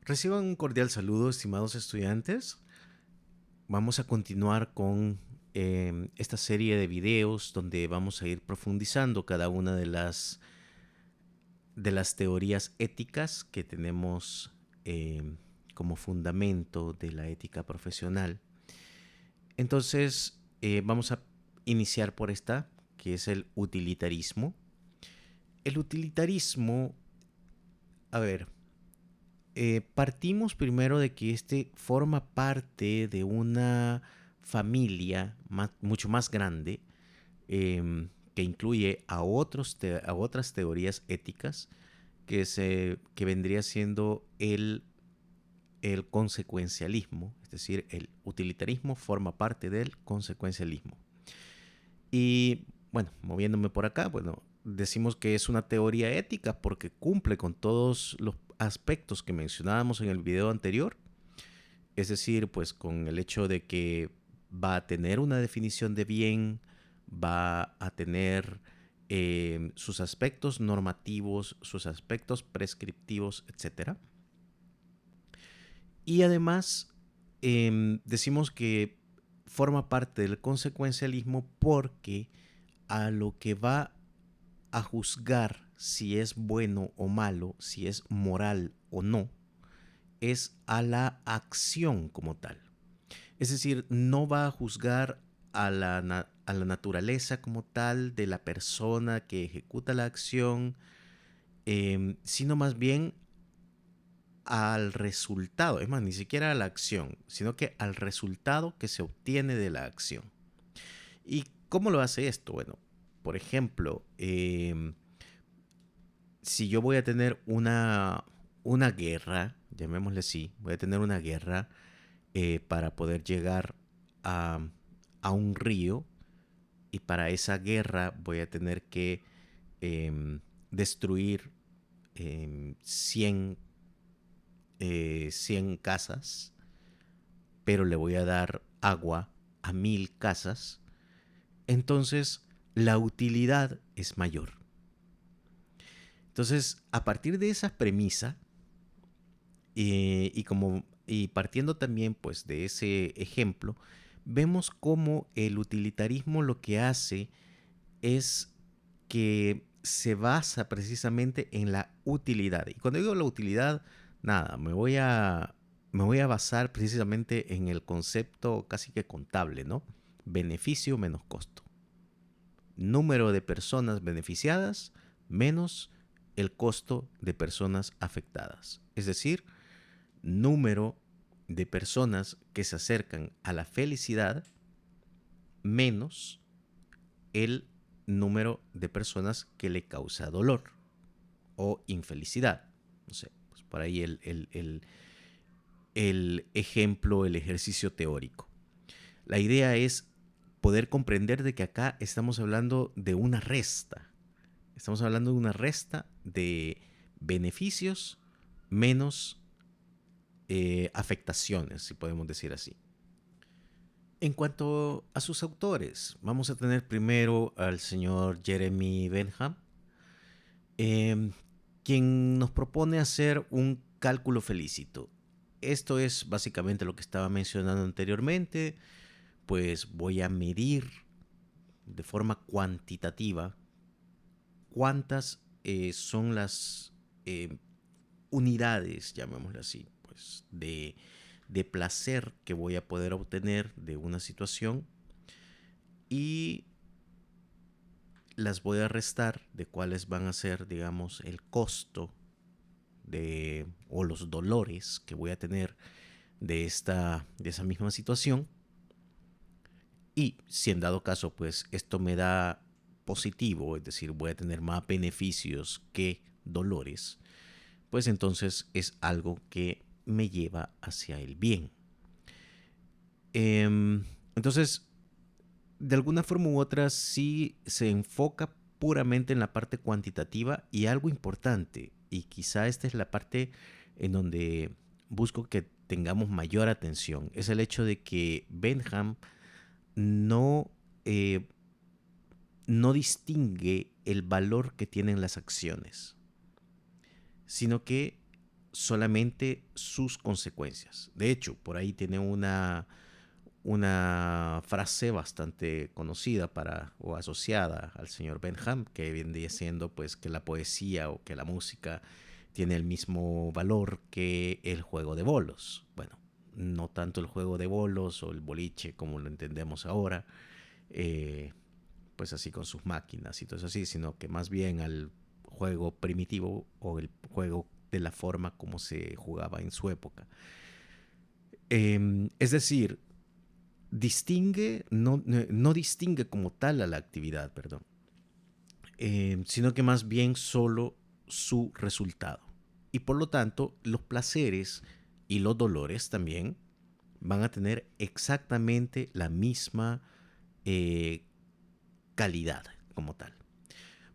Reciban un cordial saludo, estimados estudiantes. Vamos a continuar con esta serie de videos donde vamos a ir profundizando cada una de las teorías éticas que tenemos como fundamento de la ética profesional. Entonces, vamos a iniciar por esta, que es el utilitarismo. El utilitarismo, a ver, partimos primero de que este forma parte de una familia mucho más grande, que incluye a otras teorías éticas que vendría siendo el consecuencialismo, es decir, el utilitarismo forma parte del consecuencialismo. Y bueno, moviéndome por acá, bueno, decimos que es una teoría ética porque cumple con todos los aspectos que mencionábamos en el video anterior, es decir, pues con el hecho de que va a tener una definición de bien, va a tener sus aspectos normativos, sus aspectos prescriptivos, etcétera. Y además decimos que forma parte del consecuencialismo porque a lo que va a juzgar si es bueno o malo, si es moral o no, es a la acción como tal. Es decir, no va a juzgar a la naturaleza como tal de la persona que ejecuta la acción, sino más bien al resultado, es más, ni siquiera a la acción, sino que al resultado que se obtiene de la acción. ¿Y cómo lo hace esto? Bueno, por ejemplo, si yo voy a tener una guerra, llamémosle así, voy a tener una guerra para poder llegar a, a un río, y para esa guerra voy a tener que destruir 100 100 casas, pero le voy a dar agua a 1000 casas, entonces la utilidad es mayor. Entonces, a partir de esa premisa, y partiendo también pues de ese ejemplo, vemos cómo el utilitarismo lo que hace es que se basa precisamente en la utilidad. Y cuando digo la utilidad, nada, me voy a basar precisamente en el concepto casi que contable, ¿no? Beneficio menos costo. Número de personas beneficiadas menos el costo de personas afectadas. Es decir, número de personas que se acercan a la felicidad menos el número de personas que le causa dolor o infelicidad. No sé, pues por ahí el ejemplo, el ejercicio teórico. La idea es poder comprender de que acá estamos hablando de una resta. Estamos hablando de una resta de beneficios menos afectaciones, si podemos decir así. En cuanto a sus autores, vamos a tener primero al señor Jeremy Bentham, eh, quien nos propone hacer un cálculo felicito. Esto es básicamente lo que estaba mencionando anteriormente, pues voy a medir de forma cuantitativa cuántas son las unidades, llamémoslo así, pues de placer que voy a poder obtener de una situación, y las voy a restar de cuáles van a ser, digamos, el costo o los dolores que voy a tener de esa misma situación. Y si en dado caso, pues esto me da positivo, es decir, voy a tener más beneficios que dolores, pues entonces es algo que me lleva hacia el bien. Entonces, de alguna forma u otra, sí se enfoca puramente en la parte cuantitativa, y algo importante, y quizá esta es la parte en donde busco que tengamos mayor atención, es el hecho de que Bentham no, eh, no distingue el valor que tienen las acciones, sino que solamente sus consecuencias. De hecho, por ahí tiene una frase bastante conocida para o asociada al señor Bentham, que viene siendo pues que la poesía o que la música tiene el mismo valor que el juego de bolos. Bueno, no tanto el juego de bolos o el boliche como lo entendemos ahora, eh, pues así con sus máquinas y todo eso así, sino que más bien al juego primitivo o el juego de la forma como se jugaba en su época. Es decir, distingue, no distingue como tal a la actividad, perdón, sino que más bien solo su resultado. Y por lo tanto, los placeres y los dolores también van a tener exactamente la misma eh, calidad como tal.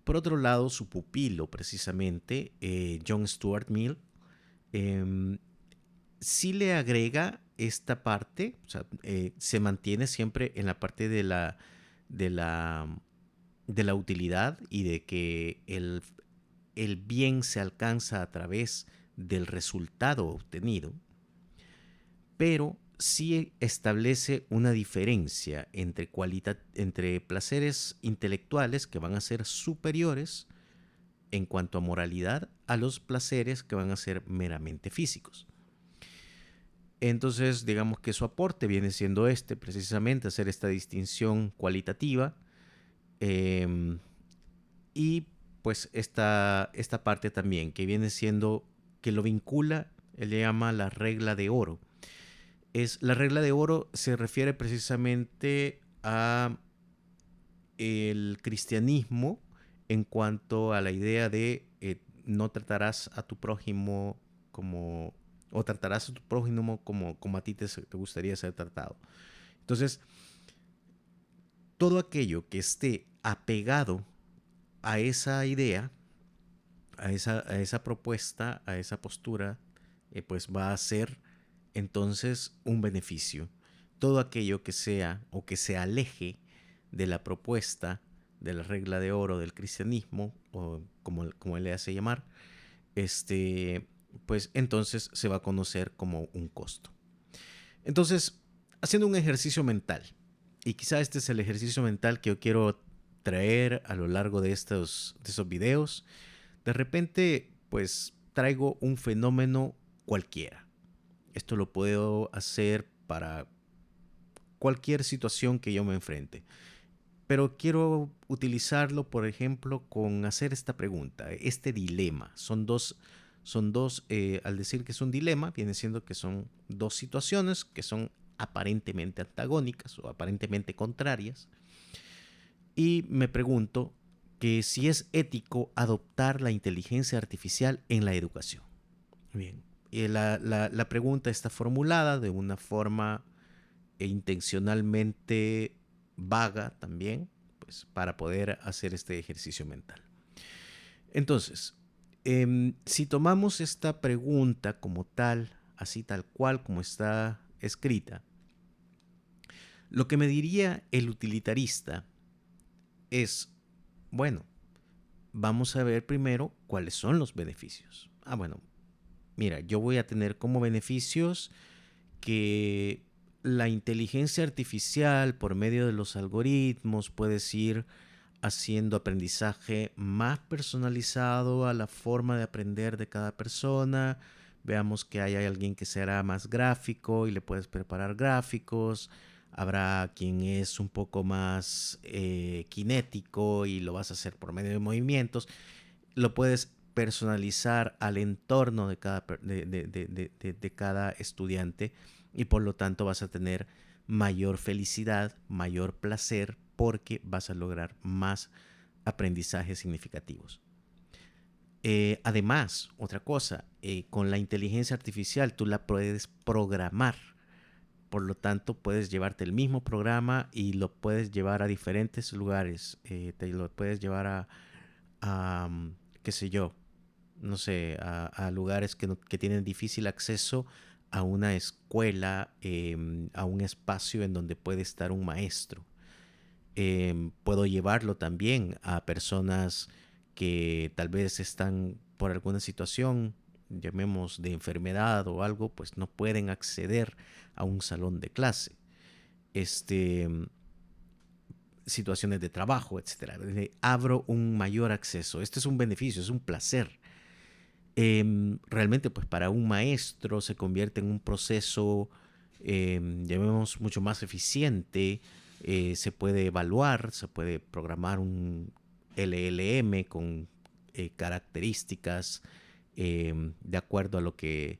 Por otro lado, su pupilo, precisamente, John Stuart Mill, eh, sí le agrega esta parte, o sea, se mantiene siempre en la parte de la, de la utilidad y de que el bien se alcanza a través del resultado obtenido, pero sí establece una diferencia entre placeres intelectuales que van a ser superiores en cuanto a moralidad a los placeres que van a ser meramente físicos. Entonces, digamos que su aporte viene siendo precisamente hacer esta distinción cualitativa, eh, y pues esta parte también, que viene siendo, que lo vincula, él le llama la regla de oro. La regla de oro se refiere precisamente a el cristianismo en cuanto a la idea de no tratarás a tu prójimo como, o tratarás a tu prójimo como a ti te gustaría ser tratado. Entonces, todo aquello que esté apegado a esa idea, a esa propuesta, a esa postura, pues va a ser entonces un beneficio. Todo aquello que sea o que se aleje de la propuesta de la regla de oro del cristianismo, o como él le hace llamar, pues entonces se va a conocer como un costo. Entonces, haciendo un ejercicio mental, y quizá este es el ejercicio mental que yo quiero traer a lo largo de esos videos, de repente, pues traigo un fenómeno cualquiera. Esto lo puedo hacer para cualquier situación que yo me enfrente. Pero quiero utilizarlo, por ejemplo, con hacer esta pregunta, este dilema. Al decir que es un dilema, viene siendo que son dos situaciones que son aparentemente antagónicas o aparentemente contrarias. Y me pregunto que si es ético adoptar la inteligencia artificial en la educación. Bien, y la pregunta está formulada de una forma intencionalmente vaga también, pues para poder hacer este ejercicio mental. Entonces, si tomamos esta pregunta como tal, así tal cual como está escrita, lo que me diría el utilitarista es, bueno, vamos a ver primero cuáles son los beneficios. Bueno, mira, yo voy a tener como beneficios que la inteligencia artificial, por medio de los algoritmos, puedes ir haciendo aprendizaje más personalizado a la forma de aprender de cada persona. Veamos que hay alguien que será más gráfico y le puedes preparar gráficos. Habrá quien es un poco más kinético y lo vas a hacer por medio de movimientos. Lo puedes personalizar al entorno de cada estudiante, y por lo tanto vas a tener mayor felicidad, mayor placer, porque vas a lograr más aprendizajes significativos. Además, otra cosa, con la inteligencia artificial tú la puedes programar. Por lo tanto, puedes llevarte el mismo programa y lo puedes llevar a diferentes lugares. Te lo puedes llevar a qué sé yo, no sé, a lugares que tienen difícil acceso a una escuela, a un espacio en donde puede estar un maestro. Puedo llevarlo también a personas que tal vez están por alguna situación llamemos de enfermedad o algo, pues no pueden acceder a un salón de clase. Este, situaciones de trabajo, etcétera. Abro un mayor acceso. Este es un beneficio, es un placer. Realmente, pues para un maestro se convierte en un proceso, llamemos, mucho más eficiente. Se puede evaluar, se puede programar un LLM con características de acuerdo a lo que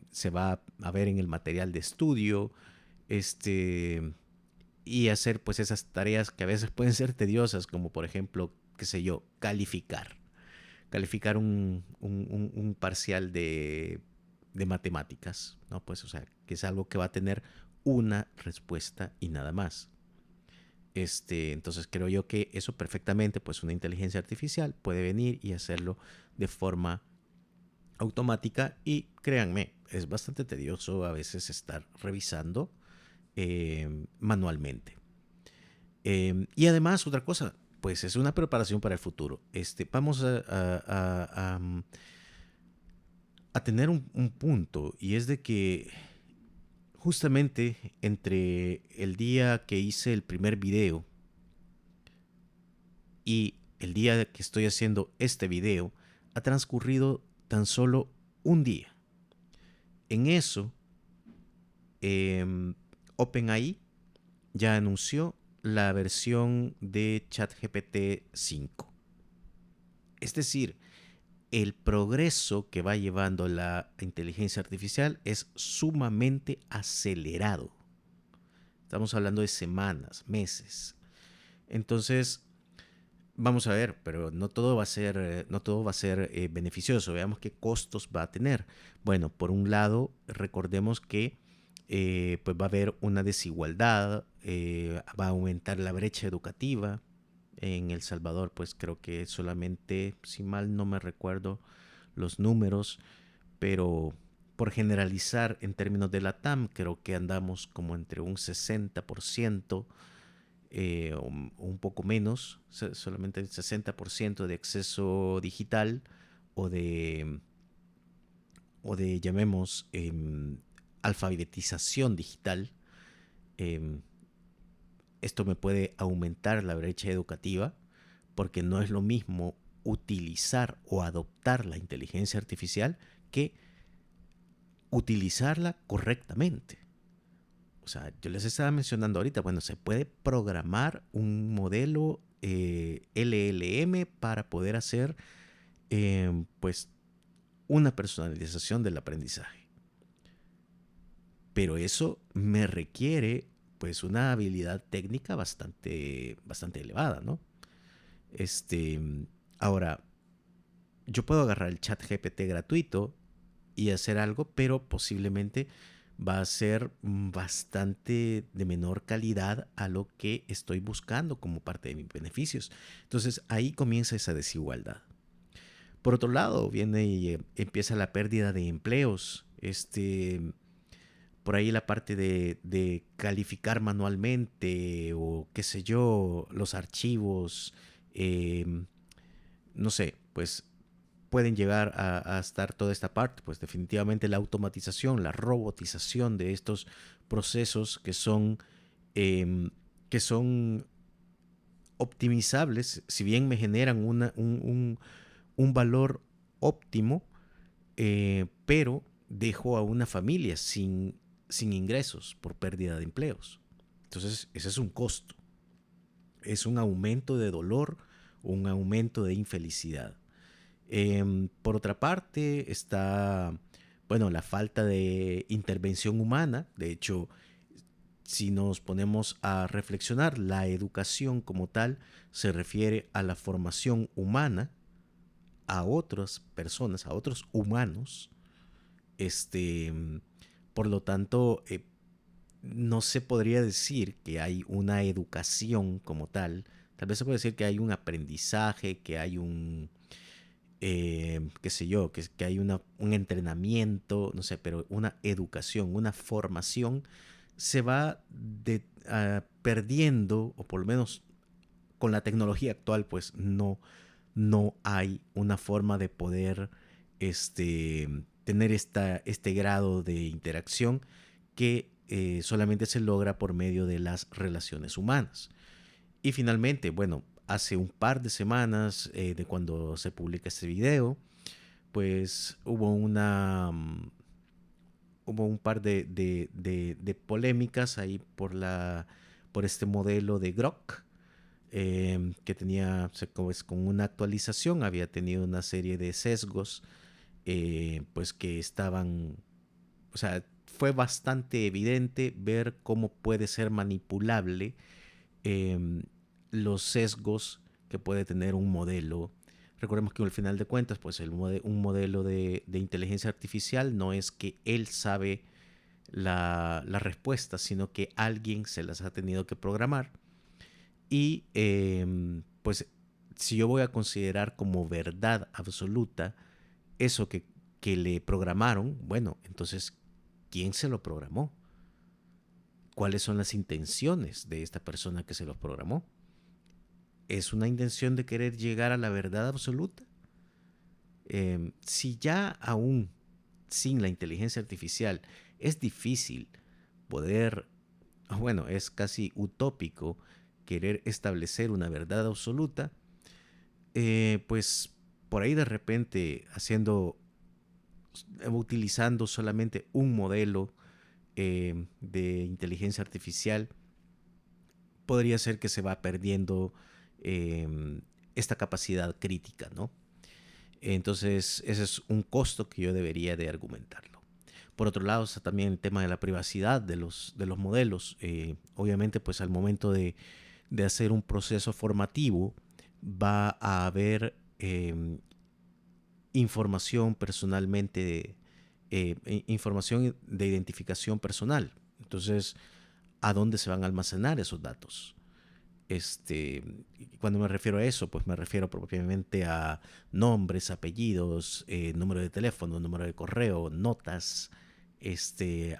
se va a ver en el material de estudio. Este, y hacer pues esas tareas que a veces pueden ser tediosas, como por ejemplo, qué sé yo, calificar un parcial de matemáticas, ¿no? Pues, o sea, que es algo que va a tener una respuesta y nada más. Entonces creo yo que eso perfectamente, pues una inteligencia artificial puede venir y hacerlo de forma automática, y créanme, es bastante tedioso a veces estar revisando manualmente. Y además, otra cosa, pues es una preparación para el futuro. Vamos a tener un punto, y es de que justamente entre el día que hice el primer video y el día que estoy haciendo este video, ha transcurrido tan solo un día. En eso, eh, OpenAI ya anunció la versión de ChatGPT 5. Es decir, el progreso que va llevando la inteligencia artificial es sumamente acelerado. Estamos hablando de semanas, meses. Entonces, vamos a ver, pero no todo va a ser beneficioso. Veamos qué costos va a tener. Bueno, por un lado, recordemos que pues va a haber una desigualdad, va a aumentar la brecha educativa. En El Salvador, pues creo que solamente, si mal no me recuerdo los números, pero por generalizar en términos de la TAM, creo que andamos como entre un 60%, un poco menos, solamente el 60% de acceso digital, o de llamemos, alfabetización digital. Eh, Esto me puede aumentar la brecha educativa, porque no es lo mismo utilizar o adoptar la inteligencia artificial que utilizarla correctamente. O sea, yo les estaba mencionando ahorita, bueno, se puede programar un modelo LLM para poder hacer pues una personalización del aprendizaje. Pero eso me requiere pues una habilidad técnica bastante elevada, ¿no? Este, Ahora, yo puedo agarrar el chat GPT gratuito y hacer algo, pero posiblemente va a ser bastante de menor calidad a lo que estoy buscando como parte de mis beneficios. Entonces ahí comienza esa desigualdad. Por otro lado, viene y empieza la pérdida de empleos. Por ahí la parte de calificar manualmente, o qué sé yo, los archivos, eh, no sé, pues pueden llegar a estar toda esta parte. Pues definitivamente la automatización, la robotización de estos procesos eh, que son optimizables, si bien me generan un valor óptimo, pero dejo a una familia sin ingresos por pérdida de empleos. Entonces, ese es un costo, es un aumento de dolor, un aumento de infelicidad. Por otra parte, está, bueno, la falta de intervención humana. De hecho, si nos ponemos a reflexionar, la educación como tal se refiere a la formación humana a otras personas, a otros humanos. Este, por lo tanto, no se podría decir que hay una educación como tal. Tal vez se puede decir que hay un aprendizaje, que hay qué sé yo, que hay un entrenamiento, no sé, pero una educación, una formación se va perdiendo, o por lo menos con la tecnología actual, pues no hay una forma de poder tener este grado de interacción que solamente se logra por medio de las relaciones humanas. Y finalmente, bueno, hace un par de semanas de cuando se publica este video, pues hubo un par de polémicas ahí por este modelo de Grok, que tenía, pues, con una actualización, había tenido una serie de sesgos, pues que estaban, o sea, fue bastante evidente ver cómo puede ser manipulable eh, los sesgos que puede tener un modelo. Recordemos que al final de cuentas, pues un modelo de inteligencia artificial no es que él sabe la respuesta, sino que alguien se las ha tenido que programar. Y pues si yo voy a considerar como verdad absoluta eso que le programaron, bueno, entonces, ¿quién se lo programó? ¿Cuáles son las intenciones de esta persona que se lo programó? ¿Es una intención de querer llegar a la verdad absoluta? Si ya aún sin la inteligencia artificial es difícil poder, bueno, es casi utópico querer establecer una verdad absoluta, pues por ahí de repente utilizando solamente un modelo de inteligencia artificial, podría ser que se va perdiendo esta capacidad crítica, ¿no? Entonces, ese es un costo que yo debería de argumentarlo. Por otro lado, está también el tema de la privacidad de los modelos. Obviamente, pues al momento de hacer un proceso formativo, va a haber información información de identificación personal. Entonces, ¿a dónde se van a almacenar esos datos? Este, Cuando me refiero a eso, pues me refiero propiamente a nombres, apellidos, número de teléfono, número de correo, notas,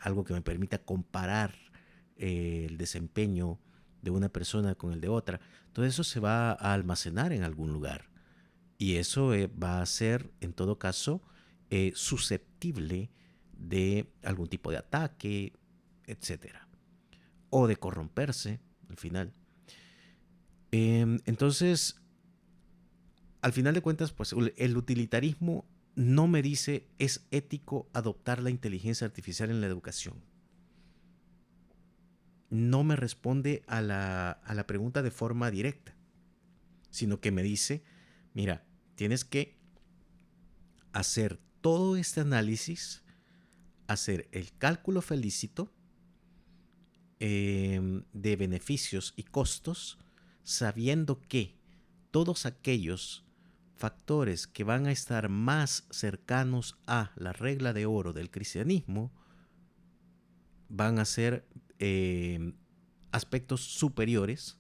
algo que me permita comparar el desempeño de una persona con el de otra. Todo eso se va a almacenar en algún lugar y eso va a ser, en todo caso, susceptible de algún tipo de ataque, etcétera, o de corromperse al final. Entonces, al final de cuentas, pues el utilitarismo no me dice es ético adoptar la inteligencia artificial en la educación. No me responde a la pregunta de forma directa, sino que me dice, mira, tienes que hacer todo este análisis, hacer el cálculo felicito de beneficios y costos, sabiendo que todos aquellos factores que van a estar más cercanos a la regla de oro del cristianismo van a ser aspectos superiores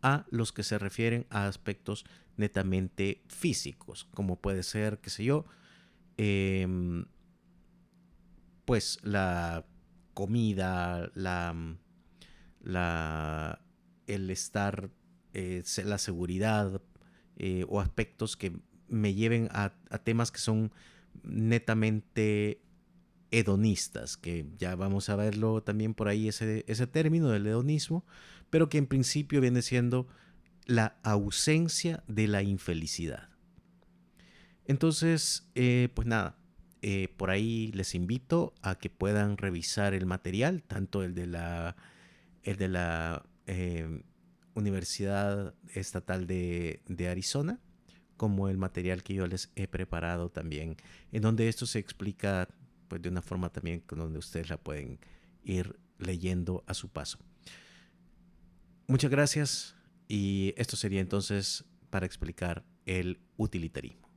a los que se refieren a aspectos netamente físicos, como puede ser, qué sé yo, eh, pues la comida, la, el estar, la seguridad, o aspectos que me lleven a temas que son netamente hedonistas, que ya vamos a verlo también por ahí ese término del hedonismo, pero que en principio viene siendo la ausencia de la infelicidad. Entonces, pues nada, por ahí les invito a que puedan revisar el material, tanto el de la Universidad Estatal de Arizona, como el material que yo les he preparado también, en donde esto se explica pues de una forma también con donde ustedes la pueden ir leyendo a su paso. Muchas gracias y esto sería entonces para explicar el utilitarismo.